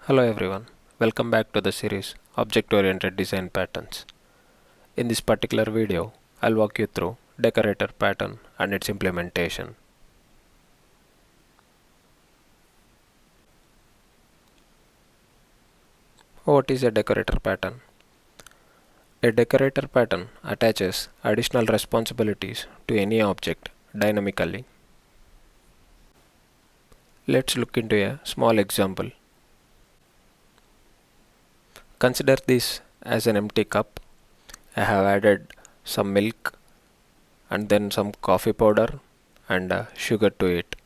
Hello everyone, welcome back to the series Object-Oriented Design Patterns. In this particular video, I'll walk you through Decorator pattern and its implementation. What is a decorator pattern? A decorator pattern attaches additional responsibilities to any object dynamically. Let's look into a small example. Consider this as an empty cup. I have added some milk and then some coffee powder and sugar to it.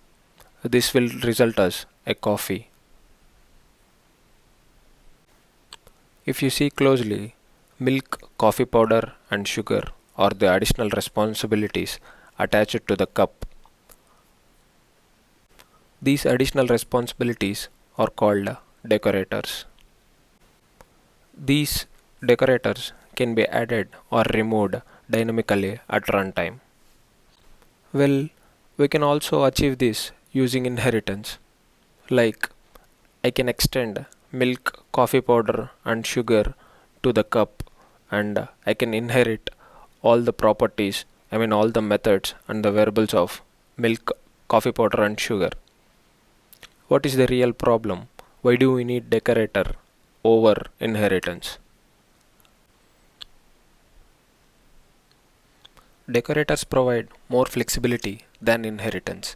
This will result as a coffee. If you see closely, milk, coffee powder and sugar are the additional responsibilities attached to the cup. These additional responsibilities are called decorators. These decorators can be added or removed dynamically at runtime. Well, we can also achieve this using inheritance. Like, I can extend milk, coffee powder and sugar to the cup and I can inherit all the properties, all the methods and the variables of milk, coffee powder and sugar. What is the real problem? Why do we need decorator over inheritance? Decorators provide more flexibility than inheritance.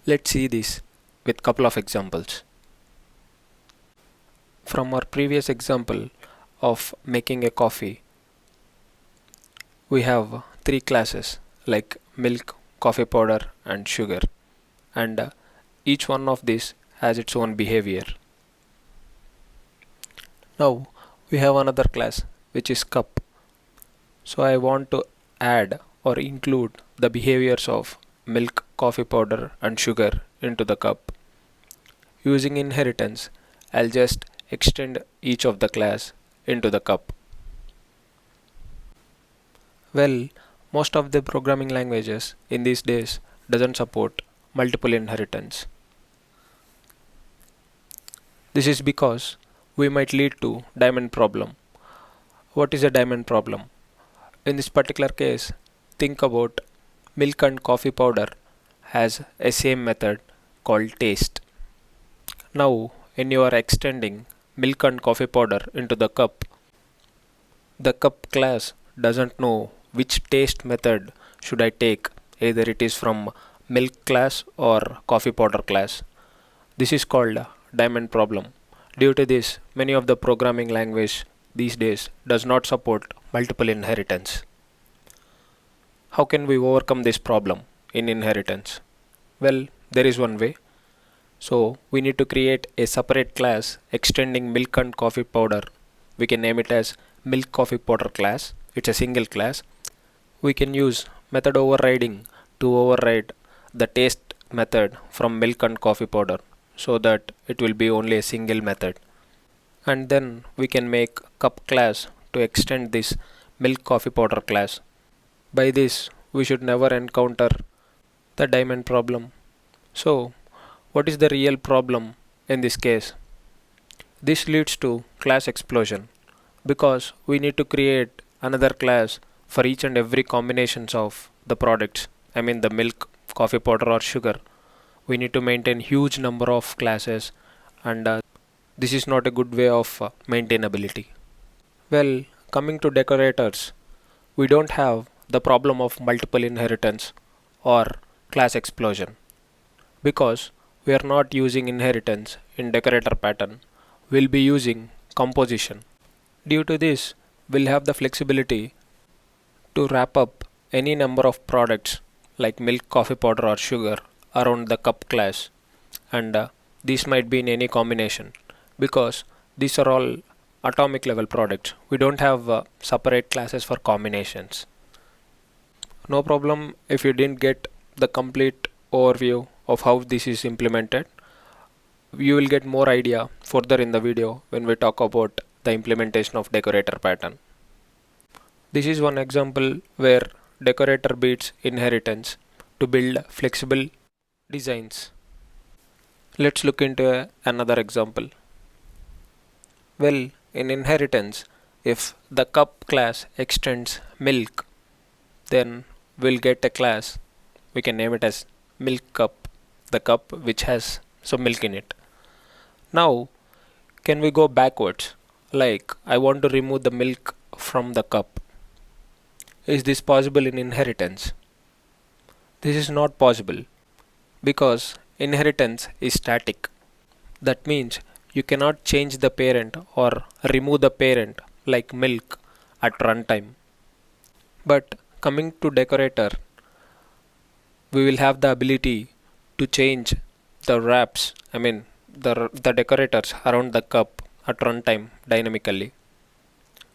Let's see this with couple of examples. From our previous example of making a coffee, we have three classes like milk, coffee powder and sugar, and each one of these has its own behavior. Now we have another class which is cup. So I want to add or include the behaviors of milk, coffee powder and sugar into the cup. Using inheritance, I'll just extend each of the class into the cup. Well, most of the programming languages in these days doesn't support multiple inheritance. This is because we might lead to diamond problem. What is a diamond problem? In this particular case, think about milk and coffee powder has a same method called taste. Now, when you are extending milk and coffee powder into the cup class doesn't know which taste method should I take, either it is from milk class or coffee powder class. This is called diamond problem. Due to this, many of the programming language these days does not support multiple inheritance. How can we overcome this problem in inheritance? Well, there is one way. So we need to create a separate class extending milk and coffee powder. We can name it as milk coffee powder class. It's a single class. We can use method overriding to override the taste method from milk and coffee powder so that it will be only a single method. And then we can make cup class to extend this milk coffee powder class. By this, we should never encounter the diamond problem. So, what is the real problem in this case? This leads to class explosion because we need to create another class for each and every combinations of the products. The milk, coffee powder or sugar. We need to maintain huge number of classes and this is not a good way of maintainability. Well, coming to decorators, we don't have the problem of multiple inheritance or class explosion because we are not using inheritance in decorator pattern. We'll be using composition. Due to this, we'll have the flexibility to wrap up any number of products like milk, coffee powder or sugar around the cup class, and these might be in any combination because these are all atomic level products. We don't have separate classes for combinations. No problem if you didn't get the complete overview of how this is implemented. You will get more idea further in the video when we talk about the implementation of decorator pattern. This is one example where decorator beats inheritance to build flexible designs. Let's look into another example. Well, in inheritance, if the cup class extends milk, then we'll get a class. We can name it as milk cup, the cup which has some milk in it. Now, can we go backwards? Like, I want to remove the milk from the cup. Is this possible in inheritance? This is not possible because inheritance is static. That means you cannot change the parent or remove the parent like milk at runtime. But coming to decorator, we will have the ability to change the wraps, the decorators around the cup at runtime dynamically.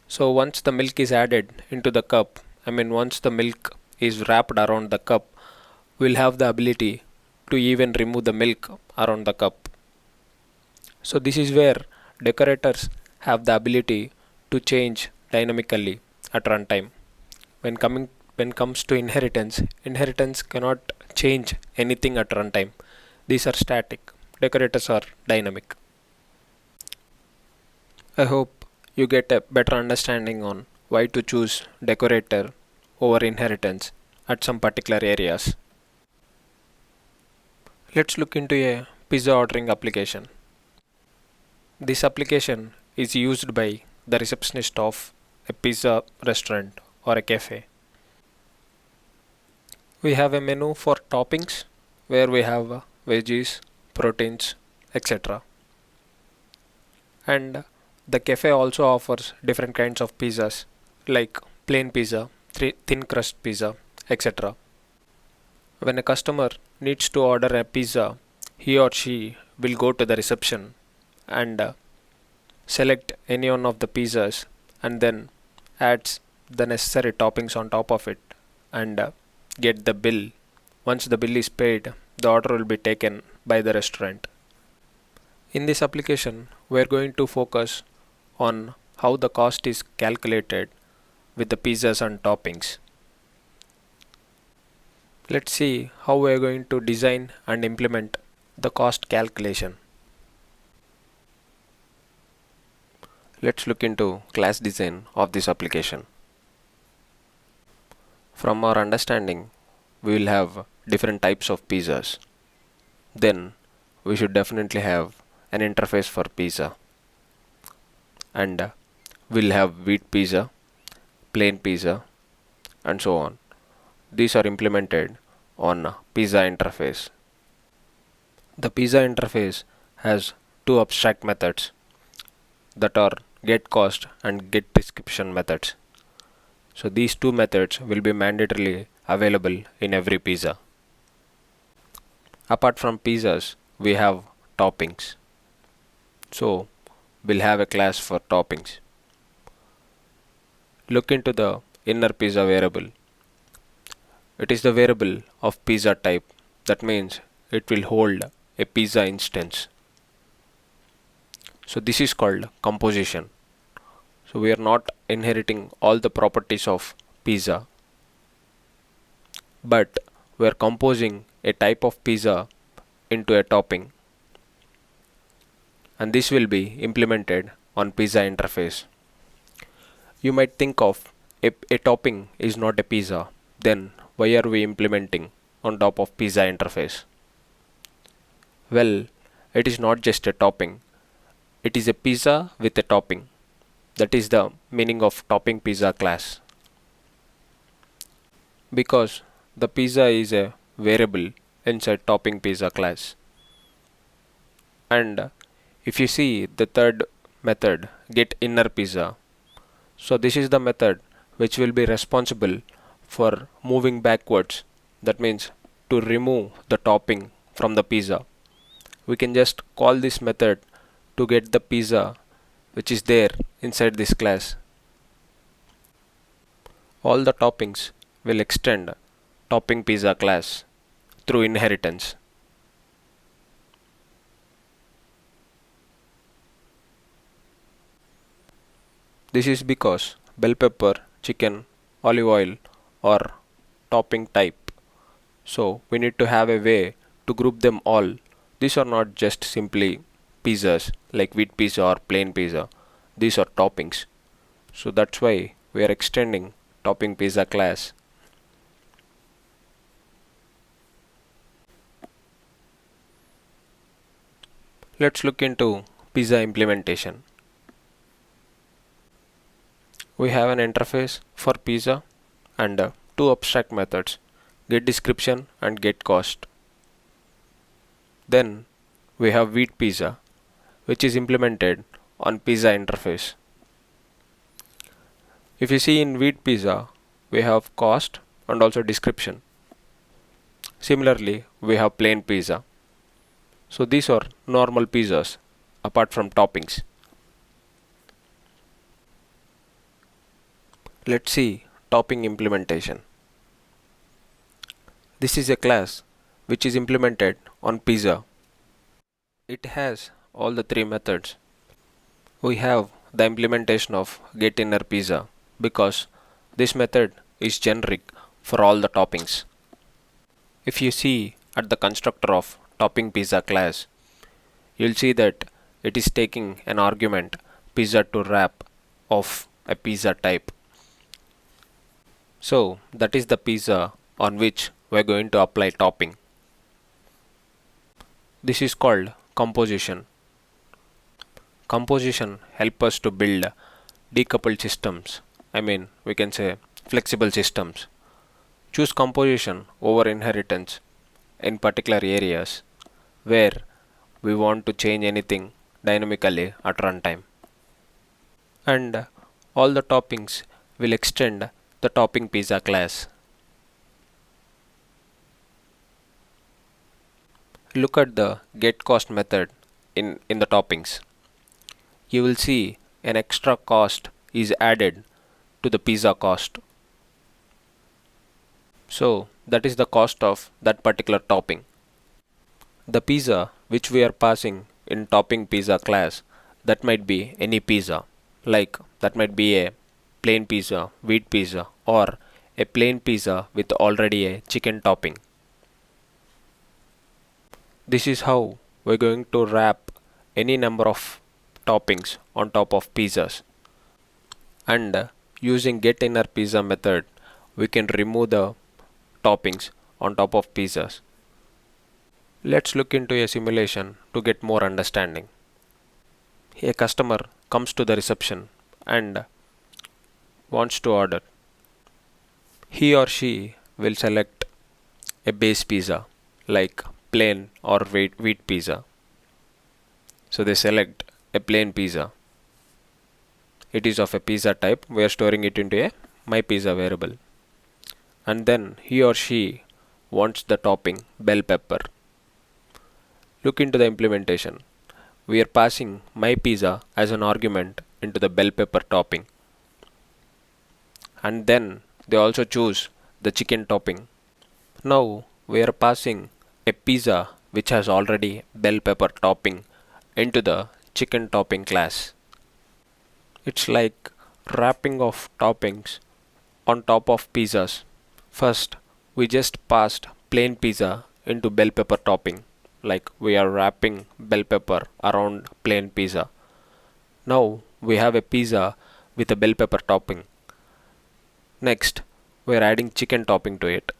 So once the milk is added into the cup, once the milk is wrapped around the cup, we'll have the ability to even remove the milk around the cup. So this is where decorators have the ability to change dynamically at runtime. When comes to inheritance, inheritance cannot change anything at runtime. These are static. Decorators are dynamic. I hope you get a better understanding on why to choose decorator over inheritance at some particular areas. Let's look into a pizza ordering application. This application is used by the receptionist of a pizza restaurant or a cafe. We have a menu for toppings where we have veggies, proteins, etc. And the cafe also offers different kinds of pizzas like plain pizza, thin crust pizza, etc. When a customer needs to order a pizza, he or she will go to the reception and select any one of the pizzas and then adds the necessary toppings on top of it and get the bill. Once the bill is paid, the order will be taken by the restaurant. In this application, we are going to focus on how the cost is calculated with the pizzas and toppings. Let's see how we are going to design and implement the cost calculation. Let's look into class design of this application. From our understanding, we will have different types of pizzas. Then we should definitely have an interface for pizza. And we'll have wheat pizza, plain pizza, and so on. These are implemented on pizza interface. The pizza interface has two abstract methods that are getCost and getDescription methods. So these two methods will be mandatorily available in every pizza. Apart from pizzas, we have toppings. So we'll have a class for toppings. Look into the inner pizza variable. It is the variable of pizza type. That means it will hold a pizza instance. So this is called composition. So we are not inheriting all the properties of pizza, but we are composing a type of pizza into a topping, and this will be implemented on pizza interface. You might think of a topping is not a pizza, then why are we implementing on top of pizza interface? Well, it is not just a topping. It is a pizza with a topping. That is the meaning of topping pizza class. Because the pizza is a variable inside topping pizza class. And if you see the third method, get inner pizza. So this is the method which will be responsible for moving backwards. That means to remove the topping from the pizza. We can just call this method to get the pizza which is there inside this class. All the toppings will extend topping pizza class through inheritance. This is because bell pepper, chicken, olive oil are topping type. So we need to have a way to group them all. These are not just simply pizzas like wheat pizza or plain pizza. these are toppings. So that's why we are extending topping pizza class. Let's look into pizza implementation. We have an interface for pizza and two abstract methods, get description and get cost. Then we have wheat pizza, which is implemented on pizza interface. If you see in wheat pizza, we have cost and also description. Similarly, we have plain pizza. So these are normal pizzas apart from toppings. Let's see topping implementation. This is a class which is implemented on pizza. It has all the three methods. We have the implementation of getInnerPizza because this method is generic for all the toppings. If you see at the constructor of topping pizza class, you'll see that it is taking an argument pizza to wrap of a pizza type. So that is the pizza on which we're going to apply topping. This is called composition. Composition helps us to build decoupled systems. We can say flexible systems. Choose composition over inheritance in particular areas where we want to change anything dynamically at runtime. And all the toppings will extend the topping pizza class. Look at the getCost method in the toppings. You will see an extra cost is added to the pizza cost. So that is the cost of that particular topping. The pizza which we are passing in topping pizza class, that might be any pizza, like that might be a plain pizza, wheat pizza, or a plain pizza with already a chicken topping. This is how we're going to wrap any number of toppings on top of pizzas. And using getInnerPizza method, we can remove the toppings on top of pizzas. Let's look into a simulation to get more understanding. A customer comes to the reception and wants to order. He or she will select a base pizza like plain or wheat pizza. So they select a plain pizza. It is of a pizza type. We are storing it into a myPizza variable. And then he or she wants the topping bell pepper. Look into the implementation. We are passing myPizza as an argument into the bell pepper topping. And then they also choose the chicken topping. Now we are passing a pizza which has already bell pepper topping into the chicken topping class. It's like wrapping of toppings on top of pizzas. First, we just passed plain pizza into bell pepper topping, like we are wrapping bell pepper around plain pizza. Now we have a pizza with a bell pepper topping. Next, we are adding chicken topping to it.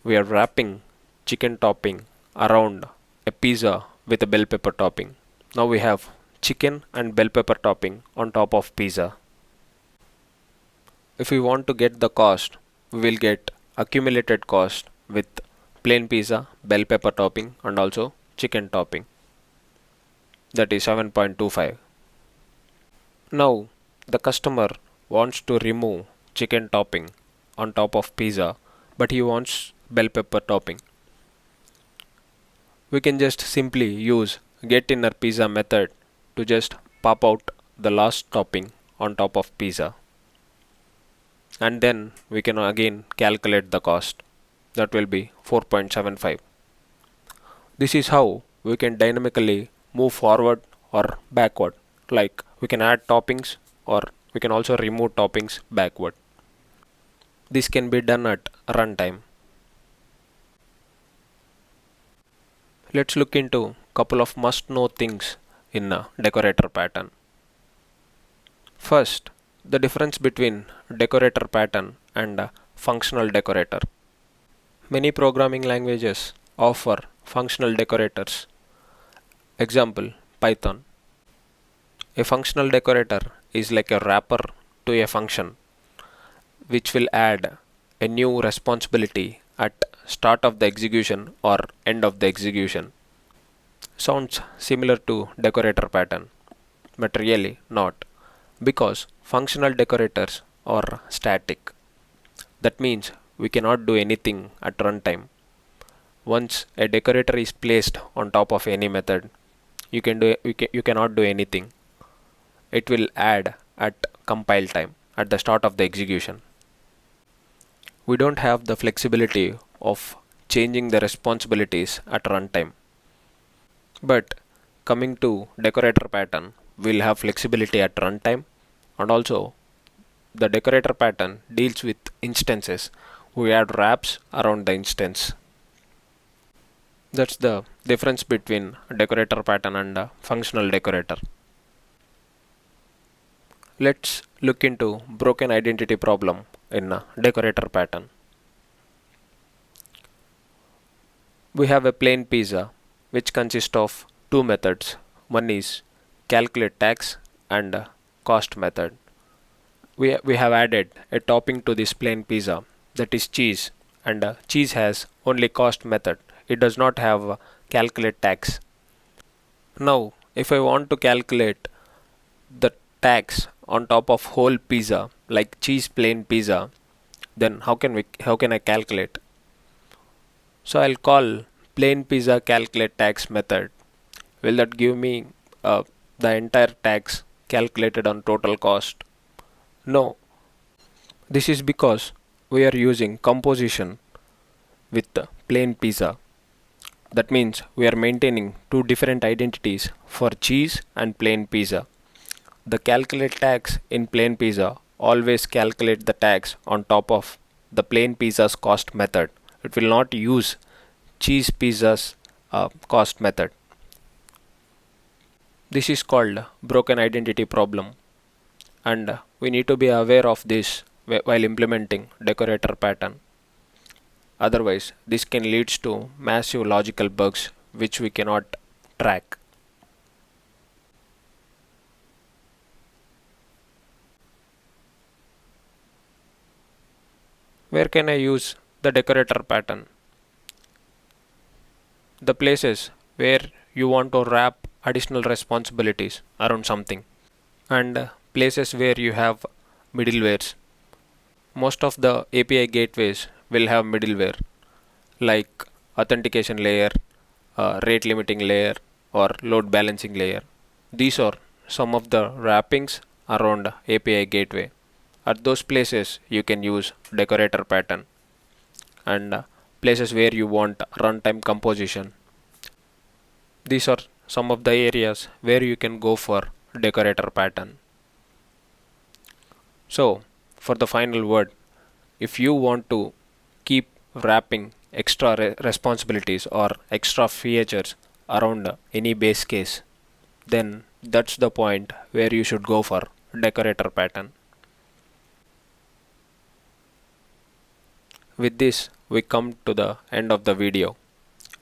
We are wrapping chicken topping around a pizza with a bell pepper topping. Now we have chicken and bell pepper topping on top of pizza. If we want to get the cost, we will get accumulated cost with plain pizza, bell pepper topping, and also chicken topping. That is 7.25. Now the customer wants to remove chicken topping on top of pizza, but he wants bell pepper topping. We can just simply use getInnerPizza method to just pop out the last topping on top of pizza. And then we can again calculate the cost. That will be 4.75. This is how we can dynamically move forward or backward. Like we can add toppings or we can also remove toppings backward. This can be done at runtime. Let's look into couple of must know things in a decorator pattern. First, the difference between decorator pattern and functional decorator. Many programming languages offer functional decorators. Example, Python. A functional decorator is like a wrapper to a function which will add a new responsibility at start of the execution or end of the execution. Sounds similar to decorator pattern, but really not, because functional decorators are static. That means we cannot do anything at runtime. Once a decorator is placed on top of any method, you cannot do anything. It will add at compile time at the start of the execution. We don't have the flexibility of changing the responsibilities at runtime. But coming to decorator pattern, we'll have flexibility at runtime, and also the decorator pattern deals with instances. We add wraps around the instance. That's the difference between decorator pattern and a functional decorator. Let's look into broken identity problem in a decorator pattern. We have a plain pizza which consists of two methods. One is calculate tax and cost method. We have added a topping to this plain pizza, that is cheese, and cheese has only cost method. It does not have calculate tax. Now if I want to calculate the tax on top of whole pizza like cheese plain pizza, then how can I calculate? So I'll call plain pizza calculate tax method. Will that give me the entire tax calculated on total cost? No. This is because we are using composition with the plain pizza. That means we are maintaining two different identities for cheese and plain pizza. The calculate tax in plain pizza always calculate the tax on top of the plain pizza's cost method. It will not use cheese pizza's cost method. This is called broken identity problem, and we need to be aware of this while implementing decorator pattern. Otherwise, this can lead to massive logical bugs which we cannot track. Where can I use the decorator pattern? The places where you want to wrap additional responsibilities around something, and places where you have middlewares. Most of the API gateways will have middleware like authentication layer, rate limiting layer, or load balancing layer. These are some of the wrappings around API gateway. At those places you can use decorator pattern, and places where you want runtime composition. These are some of the areas where you can go for decorator pattern. So for the final word, if you want to keep wrapping extra responsibilities or extra features around any base case, then that's the point where you should go for decorator pattern. With this, we come to the end of the video.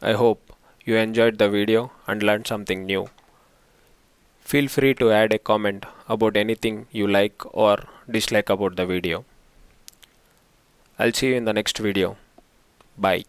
I hope you enjoyed the video and learned something new. Feel free to add a comment about anything you like or dislike about the video. I'll see you in the next video. Bye.